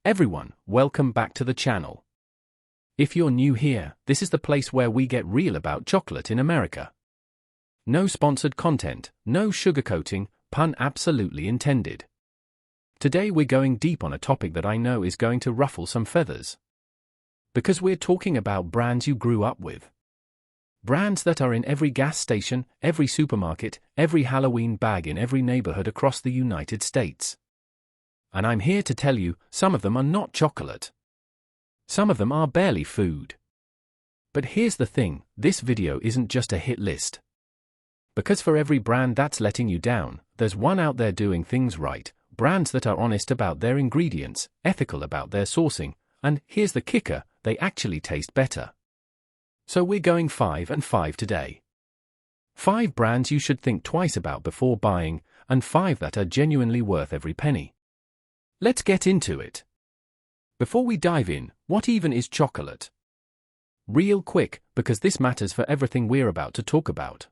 Everyone, welcome back to the channel. If you're new here, this is the place where we get real about chocolate in America. No sponsored content, no sugarcoating, pun absolutely intended. Today we're going deep on a topic that I know is going to ruffle some feathers. Because we're talking about brands you grew up with. Brands that are in every gas station, every supermarket, every Halloween bag in every neighborhood across the United States. And I'm here to tell you, some of them are not chocolate. Some of them are barely food. But here's the thing, this video isn't just a hit list. Because for every brand that's letting you down, there's one out there doing things right, brands that are honest about their ingredients, ethical about their sourcing, and here's the kicker, they actually taste better. So we're going 5 and 5 today. 5 brands you should think twice about before buying, and 5 that are genuinely worth every penny. Let's get into it. Before we dive in, what even is chocolate? Real quick, because this matters for everything we're about to talk about.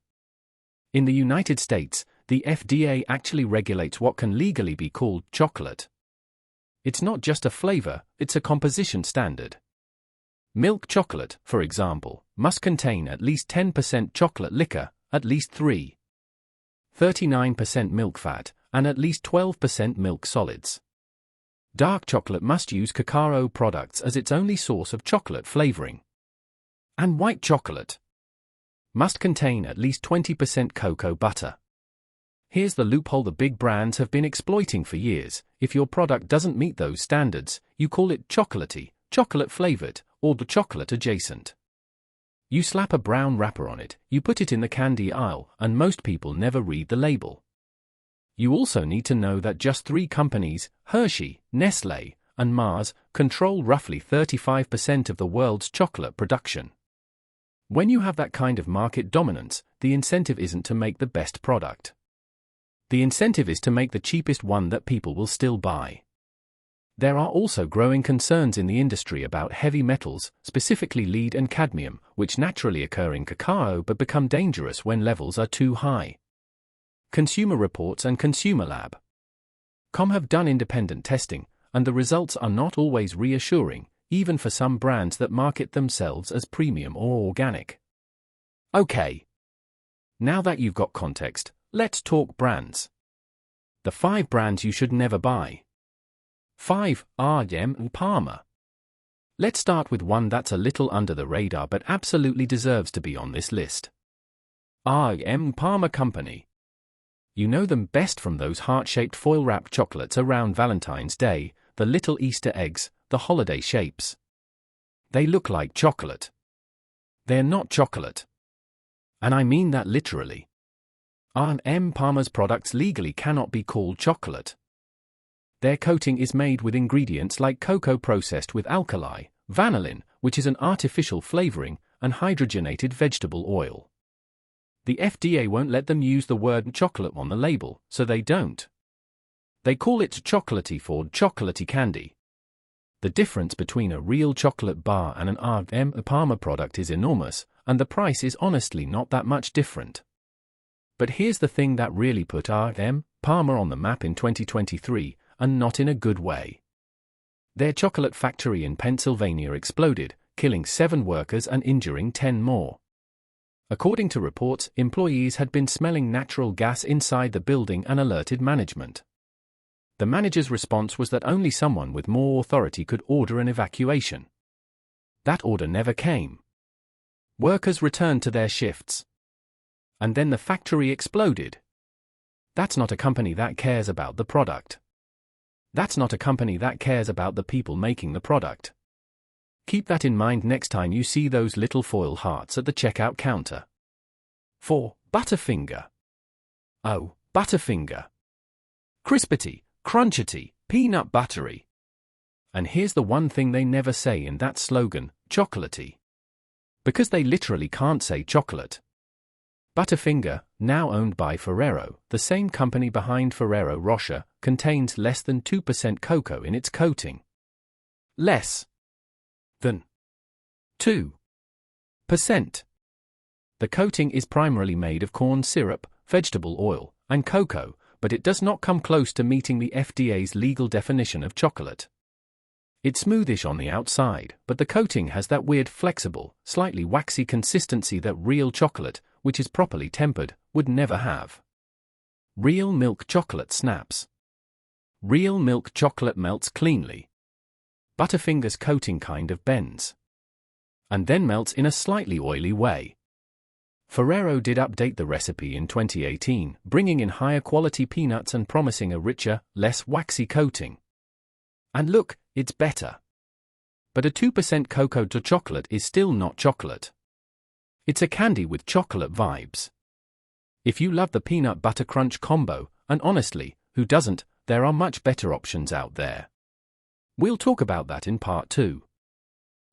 In the United States, the FDA actually regulates what can legally be called chocolate. It's not just a flavor, it's a composition standard. Milk chocolate, for example, must contain at least 10% chocolate liquor, at least 39% milk fat, and at least 12% milk solids. Dark chocolate must use cacao products as its only source of chocolate flavoring. And white chocolate must contain at least 20% cocoa butter. Here's the loophole the big brands have been exploiting for years. If your product doesn't meet those standards, you call it chocolatey, chocolate-flavored, or the chocolate adjacent. You slap a brown wrapper on it, you put it in the candy aisle, and most people never read the label. You also need to know that just 3 companies, Hershey, Nestlé, and Mars, control roughly 35% of the world's chocolate production. When you have that kind of market dominance, the incentive isn't to make the best product. The incentive is to make the cheapest one that people will still buy. There are also growing concerns in the industry about heavy metals, specifically lead and cadmium, which naturally occur in cacao but become dangerous when levels are too high. Consumer Reports and Consumer Lab.com have done independent testing, and the results are not always reassuring, even for some brands that market themselves as premium or organic. Okay. Now that you've got context, let's talk brands. The 5 brands you should never buy. 5. R.M. Palmer. Let's start with one that's a little under the radar but absolutely deserves to be on this list. R.M. Palmer Company. You know them best from those heart-shaped foil-wrapped chocolates around Valentine's Day, the little Easter eggs, the holiday shapes. They look like chocolate. They're not chocolate. And I mean that literally. R.M. Palmer's products legally cannot be called chocolate. Their coating is made with ingredients like cocoa processed with alkali, vanillin, which is an artificial flavoring, and hydrogenated vegetable oil. The FDA won't let them use the word chocolate on the label, so they don't. They call it chocolatey for chocolatey candy. The difference between a real chocolate bar and an R.M. Palmer product is enormous, and the price is honestly not that much different. But here's the thing that really put R.M. Palmer on the map in 2023, and not in a good way. Their chocolate factory in Pennsylvania exploded, killing 7 workers and injuring 10 more. According to reports, employees had been smelling natural gas inside the building and alerted management. The manager's response was that only someone with more authority could order an evacuation. That order never came. Workers returned to their shifts. And then the factory exploded. That's not a company that cares about the product. That's not a company that cares about the people making the product. Keep that in mind next time you see those little foil hearts at the checkout counter. 4. Butterfinger. Oh, Butterfinger. Crispity, crunchity, peanut buttery. And here's the one thing they never say in that slogan, chocolatey. Because they literally can't say chocolate. Butterfinger, now owned by Ferrero, the same company behind Ferrero Rocher, contains less than 2% cocoa in its coating. Less than 2%. The coating is primarily made of corn syrup, vegetable oil, and cocoa, but it does not come close to meeting the FDA's legal definition of chocolate. It's smoothish on the outside, but the coating has that weird flexible, slightly waxy consistency that real chocolate, which is properly tempered, would never have. Real milk chocolate snaps. Real milk chocolate melts cleanly. Butterfinger's coating kind of bends. And then melts in a slightly oily way. Ferrero did update the recipe in 2018, bringing in higher quality peanuts and promising a richer, less waxy coating. And look, it's better. But a 2% cocoa to chocolate is still not chocolate. It's a candy with chocolate vibes. If you love the peanut butter crunch combo, and honestly, who doesn't, there are much better options out there. We'll talk about that in part 2.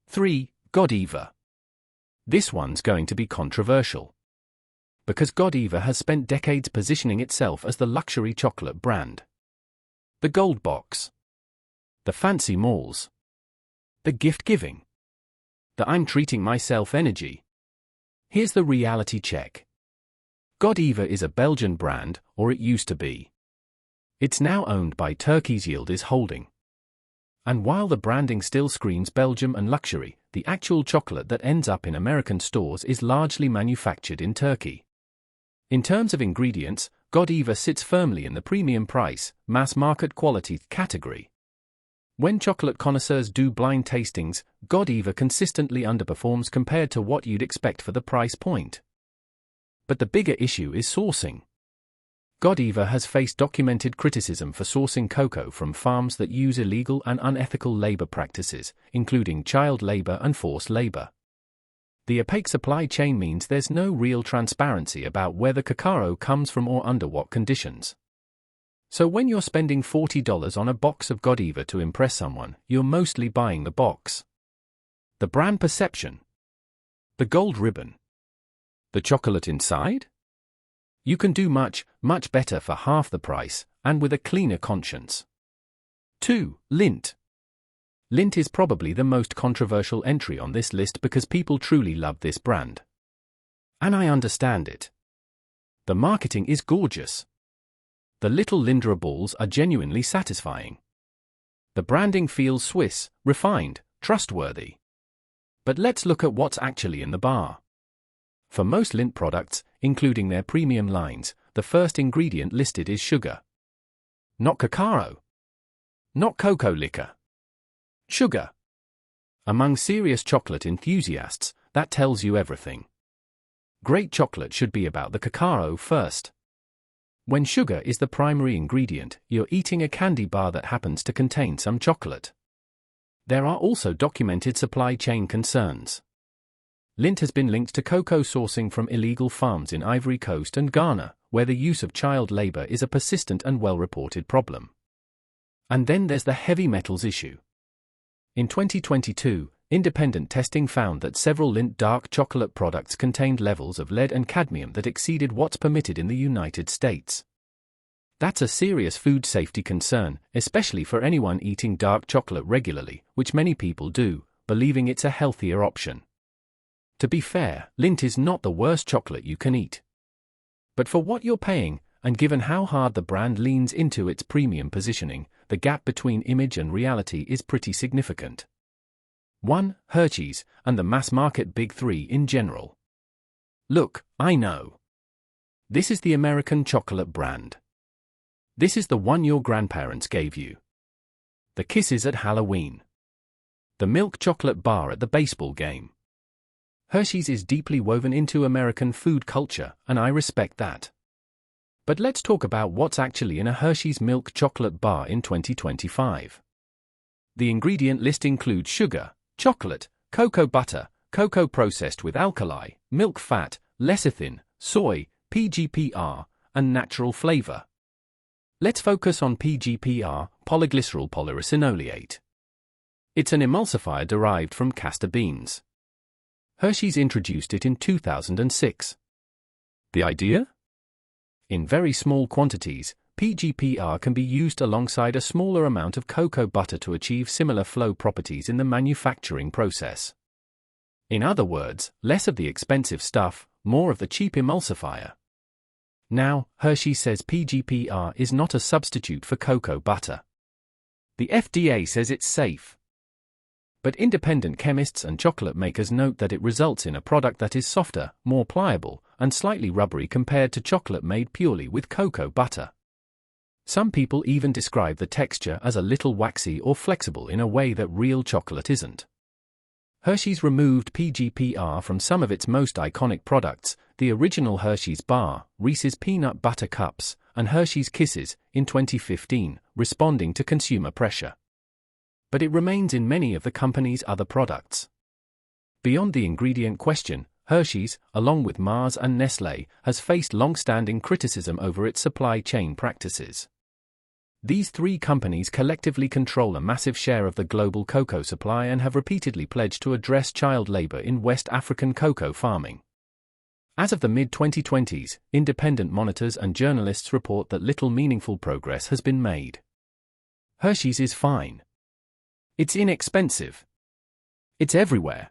3. Godiva. This one's going to be controversial. Because Godiva has spent decades positioning itself as the luxury chocolate brand. The gold box. The fancy malls. The gift-giving. The I'm treating myself energy. Here's the reality check. Godiva is a Belgian brand, or it used to be. It's now owned by Turkey's Yildiz Holding. And while the branding still screams Belgium and luxury, the actual chocolate that ends up in American stores is largely manufactured in Turkey. In terms of ingredients, Godiva sits firmly in the premium price, mass market quality category. When chocolate connoisseurs do blind tastings, Godiva consistently underperforms compared to what you'd expect for the price point. But the bigger issue is sourcing. Godiva has faced documented criticism for sourcing cocoa from farms that use illegal and unethical labor practices, including child labor and forced labor. The opaque supply chain means there's no real transparency about where the cacao comes from or under what conditions. So when you're spending $40 on a box of Godiva to impress someone, you're mostly buying the box. The brand perception. The gold ribbon. The chocolate inside? You can do much, much better for half the price, and with a cleaner conscience. 2. Lindt. Lindt is probably the most controversial entry on this list because people truly love this brand. And I understand it. The marketing is gorgeous. The little Lindra balls are genuinely satisfying. The branding feels Swiss, refined, trustworthy. But let's look at what's actually in the bar. For most Lindt products, including their premium lines, the first ingredient listed is sugar. Not cacao. Not cocoa liquor. Sugar. Among serious chocolate enthusiasts, that tells you everything. Great chocolate should be about the cacao first. When sugar is the primary ingredient, you're eating a candy bar that happens to contain some chocolate. There are also documented supply chain concerns. Lindt has been linked to cocoa sourcing from illegal farms in Ivory Coast and Ghana, where the use of child labor is a persistent and well-reported problem. And then there's the heavy metals issue. In 2022, independent testing found that several Lindt dark chocolate products contained levels of lead and cadmium that exceeded what's permitted in the United States. That's a serious food safety concern, especially for anyone eating dark chocolate regularly, which many people do, believing it's a healthier option. To be fair, Lindt is not the worst chocolate you can eat. But for what you're paying, and given how hard the brand leans into its premium positioning, the gap between image and reality is pretty significant. 1. Hershey's, and the mass-market Big Three in general. Look, I know. This is the American chocolate brand. This is the one your grandparents gave you. The kisses at Halloween. The milk chocolate bar at the baseball game. Hershey's is deeply woven into American food culture, and I respect that. But let's talk about what's actually in a Hershey's milk chocolate bar in 2025. The ingredient list includes sugar, chocolate, cocoa butter, cocoa processed with alkali, milk fat, lecithin, soy, PGPR, and natural flavor. Let's focus on PGPR, polyglycerol polyracinolate. It's an emulsifier derived from castor beans. Hershey's introduced it in 2006. The idea? In very small quantities, PGPR can be used alongside a smaller amount of cocoa butter to achieve similar flow properties in the manufacturing process. In other words, less of the expensive stuff, more of the cheap emulsifier. Now, Hershey says PGPR is not a substitute for cocoa butter. The FDA says it's safe. But independent chemists and chocolate makers note that it results in a product that is softer, more pliable, and slightly rubbery compared to chocolate made purely with cocoa butter. Some people even describe the texture as a little waxy or flexible in a way that real chocolate isn't. Hershey's removed PGPR from some of its most iconic products, the original Hershey's bar, Reese's Peanut Butter Cups, and Hershey's Kisses, in 2015, responding to consumer pressure. But it remains in many of the company's other products. Beyond the ingredient question, Hershey's, along with Mars and Nestlé, has faced long-standing criticism over its supply chain practices. These three companies collectively control a massive share of the global cocoa supply and have repeatedly pledged to address child labor in West African cocoa farming. As of the mid-2020s, independent monitors and journalists report that little meaningful progress has been made. Hershey's is fine. It's inexpensive. It's everywhere.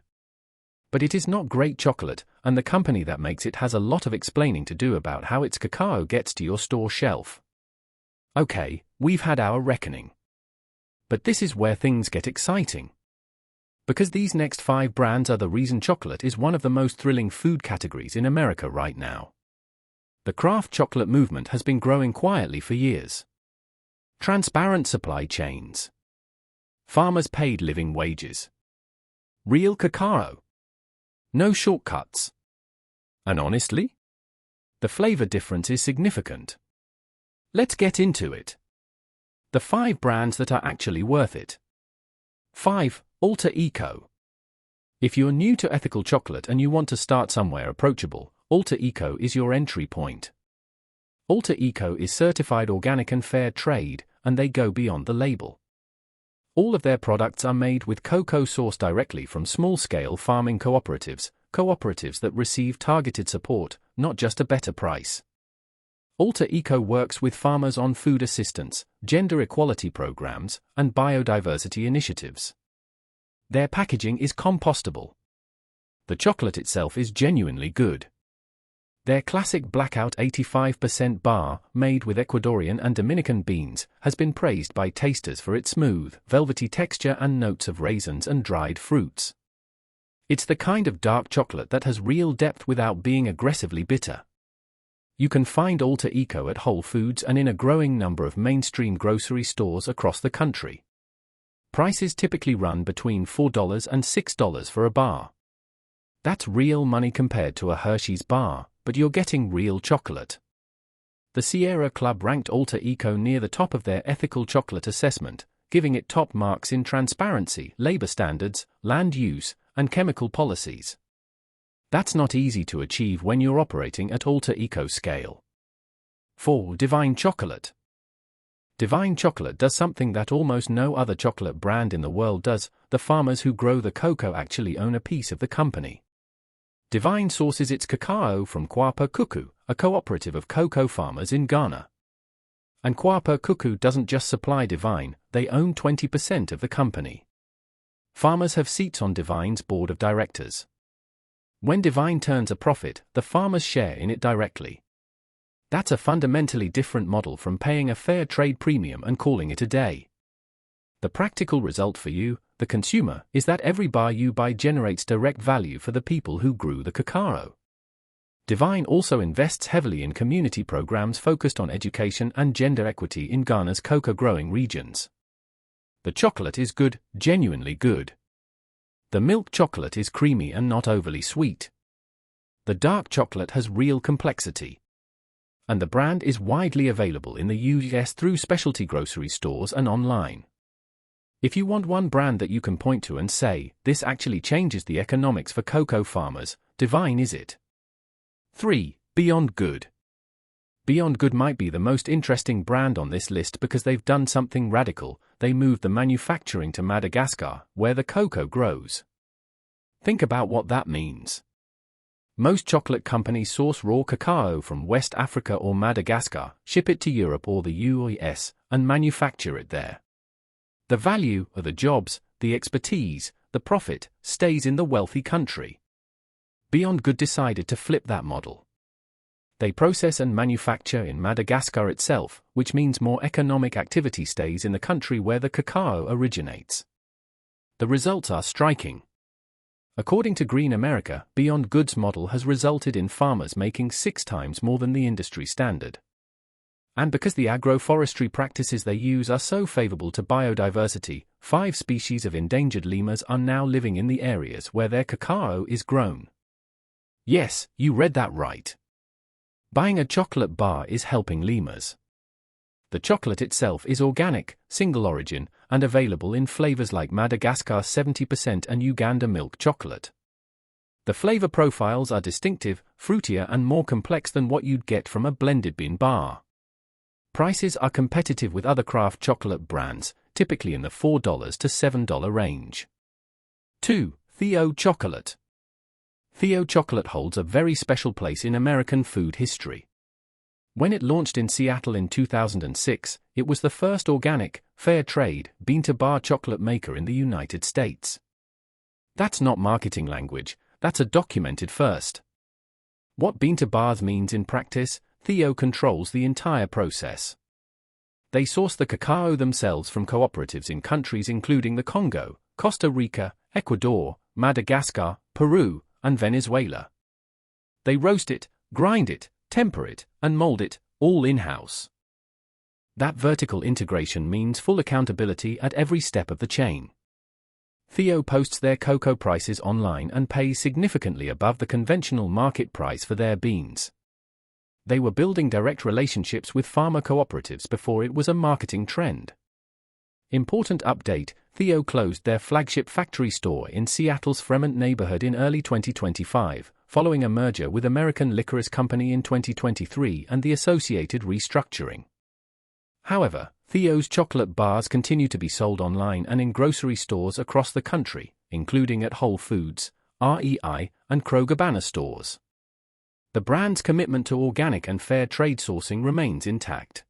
But it is not great chocolate, and the company that makes it has a lot of explaining to do about how its cacao gets to your store shelf. Okay, we've had our reckoning. But this is where things get exciting. Because these next 5 brands are the reason chocolate is one of the most thrilling food categories in America right now. The craft chocolate movement has been growing quietly for years. Transparent supply chains. Farmers paid living wages. Real cacao. No shortcuts. And honestly, the flavor difference is significant. Let's get into it. The 5 brands that are actually worth it. 5. Alter Eco. If you're new to ethical chocolate and you want to start somewhere approachable, Alter Eco is your entry point. Alter Eco is certified organic and fair trade, and they go beyond the label. All of their products are made with cocoa sourced directly from small-scale farming cooperatives that receive targeted support, not just a better price. Alter Eco works with farmers on food assistance, gender equality programs, and biodiversity initiatives. Their packaging is compostable. The chocolate itself is genuinely good. Their classic Blackout 85% bar, made with Ecuadorian and Dominican beans, has been praised by tasters for its smooth, velvety texture and notes of raisins and dried fruits. It's the kind of dark chocolate that has real depth without being aggressively bitter. You can find Alter Eco at Whole Foods and in a growing number of mainstream grocery stores across the country. Prices typically run between $4 and $6 for a bar. That's real money compared to a Hershey's bar, but you're getting real chocolate. The Sierra Club ranked Alter Eco near the top of their ethical chocolate assessment, giving it top marks in transparency, labor standards, land use, and chemical policies. That's not easy to achieve when you're operating at Alter Eco scale. 4. Divine Chocolate. Divine Chocolate does something that almost no other chocolate brand in the world does. The farmers who grow the cocoa actually own a piece of the company. Divine sources its cacao from Kwapa Kuku, a cooperative of cocoa farmers in Ghana. And Kwapa Kuku doesn't just supply Divine, they own 20% of the company. Farmers have seats on Divine's board of directors. When Divine turns a profit, the farmers share in it directly. That's a fundamentally different model from paying a fair trade premium and calling it a day. The practical result for you, the consumer, is that every bar you buy generates direct value for the people who grew the cacao. Divine also invests heavily in community programs focused on education and gender equity in Ghana's cocoa-growing regions. The chocolate is good, genuinely good. The milk chocolate is creamy and not overly sweet. The dark chocolate has real complexity. And the brand is widely available in the US through specialty grocery stores and online. If you want one brand that you can point to and say, this actually changes the economics for cocoa farmers, Divine is it. 3. Beyond Good. Beyond Good might be the most interesting brand on this list because they've done something radical. They moved the manufacturing to Madagascar, where the cocoa grows. Think about what that means. Most chocolate companies source raw cacao from West Africa or Madagascar, ship it to Europe or the US, and manufacture it there. The value, or the jobs, the expertise, the profit, stays in the wealthy country. Beyond Good decided to flip that model. They process and manufacture in Madagascar itself, which means more economic activity stays in the country where the cacao originates. The results are striking. According to Green America, Beyond Good's model has resulted in farmers making 6 times more than the industry standard. And because the agroforestry practices they use are so favorable to biodiversity, 5 species of endangered lemurs are now living in the areas where their cacao is grown. Yes, you read that right. Buying a chocolate bar is helping lemurs. The chocolate itself is organic, single origin, and available in flavors like Madagascar 70% and Uganda milk chocolate. The flavor profiles are distinctive, fruitier and more complex than what you'd get from a blended bean bar. Prices are competitive with other craft chocolate brands, typically in the $4 to $7 range. 2. Theo Chocolate. Theo Chocolate holds a very special place in American food history. When it launched in Seattle in 2006, it was the first organic, fair trade, bean-to-bar chocolate maker in the United States. That's not marketing language, that's a documented first. What bean-to-bars means in practice, Theo controls the entire process. They source the cacao themselves from cooperatives in countries including the Congo, Costa Rica, Ecuador, Madagascar, Peru, and Venezuela. They roast it, grind it, temper it, and mold it, all in-house. That vertical integration means full accountability at every step of the chain. Theo posts their cocoa prices online and pays significantly above the conventional market price for their beans. They were building direct relationships with farmer cooperatives before it was a marketing trend. Important update: Theo closed their flagship factory store in Seattle's Fremont neighborhood in early 2025, following a merger with American Licorice Company in 2023 and the associated restructuring. However, Theo's chocolate bars continue to be sold online and in grocery stores across the country, including at Whole Foods, REI, and Kroger banner stores. The brand's commitment to organic and fair trade sourcing remains intact.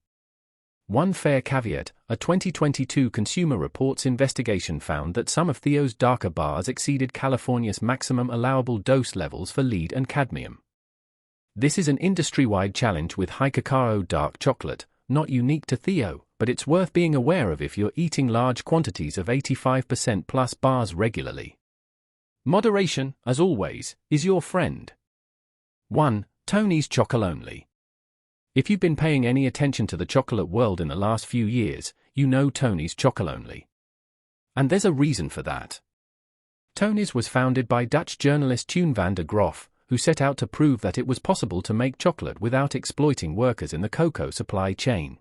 One fair caveat: a 2022 Consumer Reports investigation found that some of Theo's darker bars exceeded California's maximum allowable dose levels for lead and cadmium. This is an industry-wide challenge with high cacao dark chocolate, not unique to Theo, but it's worth being aware of if you're eating large quantities of 85% plus bars regularly. Moderation, as always, is your friend. 1. Tony's Chocolonely. If you've been paying any attention to the chocolate world in the last few years, you know Tony's Chocolonely. And there's a reason for that. Tony's was founded by Dutch journalist Toon van der Groff, who set out to prove that it was possible to make chocolate without exploiting workers in the cocoa supply chain.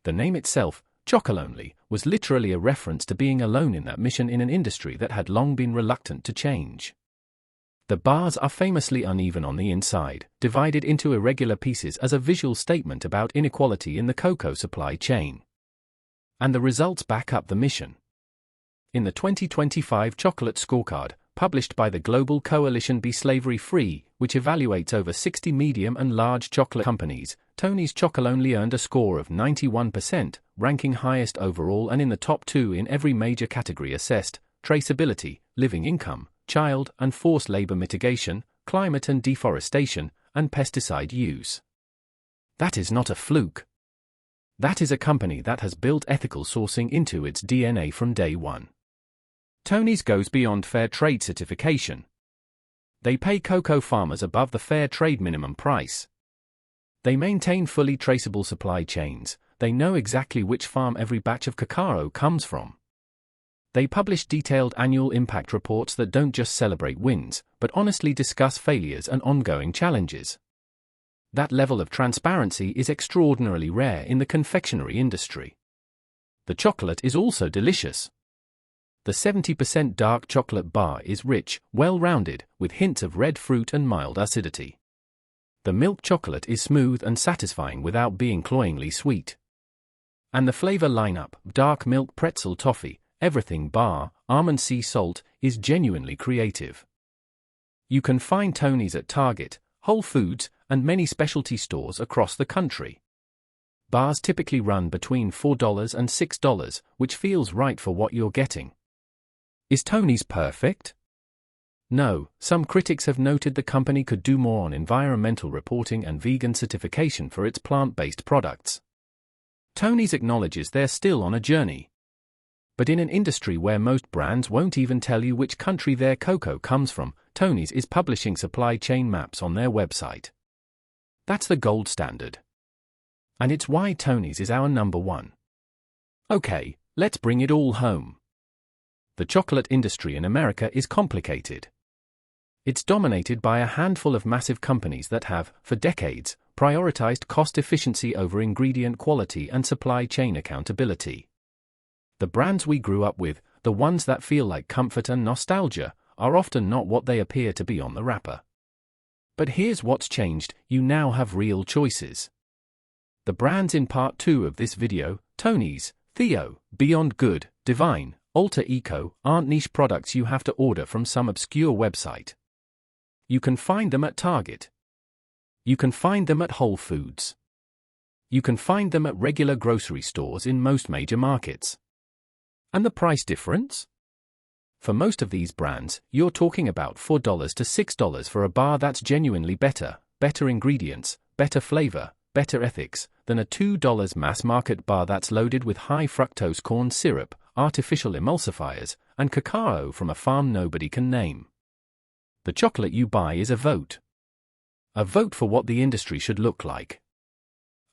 The name itself, Chocolonely, was literally a reference to being alone in that mission in an industry that had long been reluctant to change. The bars are famously uneven on the inside, divided into irregular pieces as a visual statement about inequality in the cocoa supply chain. And the results back up the mission. In the 2025 Chocolate Scorecard, published by the global coalition Be Slavery Free, which evaluates over 60 medium and large chocolate companies, Tony's Chocolonely earned a score of 91%, ranking highest overall and in the top 2 in every major category assessed: traceability, living income, child and forced labor mitigation, climate and deforestation, and pesticide use. That is not a fluke. That is a company that has built ethical sourcing into its DNA from day one. Tony's goes beyond fair trade certification. They pay cocoa farmers above the fair trade minimum price. They maintain fully traceable supply chains. They know exactly which farm every batch of cacao comes from. They publish detailed annual impact reports that don't just celebrate wins, but honestly discuss failures and ongoing challenges. That level of transparency is extraordinarily rare in the confectionery industry. The chocolate is also delicious. The 70% dark chocolate bar is rich, well-rounded, with hints of red fruit and mild acidity. The milk chocolate is smooth and satisfying without being cloyingly sweet. And the flavor lineup: dark milk pretzel toffee, everything bar, almond sea salt, is genuinely creative. You can find Tony's at Target, Whole Foods, and many specialty stores across the country. Bars typically run between $4 and $6, which feels right for what you're getting. Is Tony's perfect? No, some critics have noted the company could do more on environmental reporting and vegan certification for its plant-based products. Tony's acknowledges they're still on a journey. But in an industry where most brands won't even tell you which country their cocoa comes from, Tony's is publishing supply chain maps on their website. That's the gold standard. And it's why Tony's is our number one. Okay, let's bring it all home. The chocolate industry in America is complicated. It's dominated by a handful of massive companies that have, for decades, prioritized cost efficiency over ingredient quality and supply chain accountability. The brands we grew up with, the ones that feel like comfort and nostalgia, are often not what they appear to be on the wrapper. But here's what's changed: you now have real choices. The brands in part 2 of this video, Tony's, Theo, Beyond Good, Divine, Alter Eco, aren't niche products you have to order from some obscure website. You can find them at Target. You can find them at Whole Foods. You can find them at regular grocery stores in most major markets. And the price difference? For most of these brands, you're talking about $4 to $6 for a bar that's genuinely better ingredients, better flavor, better ethics, than a $2 mass-market bar that's loaded with high-fructose corn syrup, artificial emulsifiers, and cacao from a farm nobody can name. The chocolate you buy is a vote. A vote for what the industry should look like.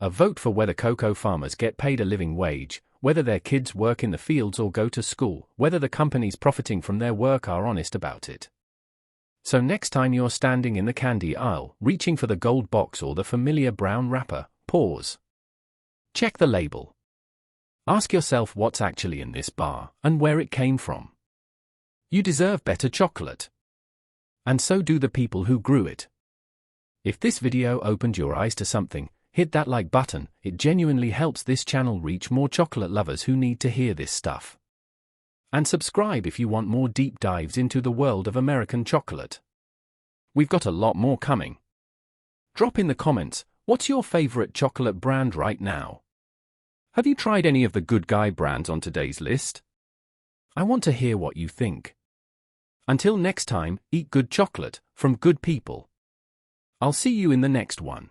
A vote for whether cocoa farmers get paid a living wage, whether their kids work in the fields or go to school, whether the companies profiting from their work are honest about it. So next time you're standing in the candy aisle, reaching for the gold box or the familiar brown wrapper, pause. Check the label. Ask yourself what's actually in this bar and where it came from. You deserve better chocolate. And so do the people who grew it. If this video opened your eyes to something, hit that like button. It genuinely helps this channel reach more chocolate lovers who need to hear this stuff. And subscribe if you want more deep dives into the world of American chocolate. We've got a lot more coming. Drop in the comments, what's your favorite chocolate brand right now? Have you tried any of the good guy brands on today's list? I want to hear what you think. Until next time, eat good chocolate from good people. I'll see you in the next one.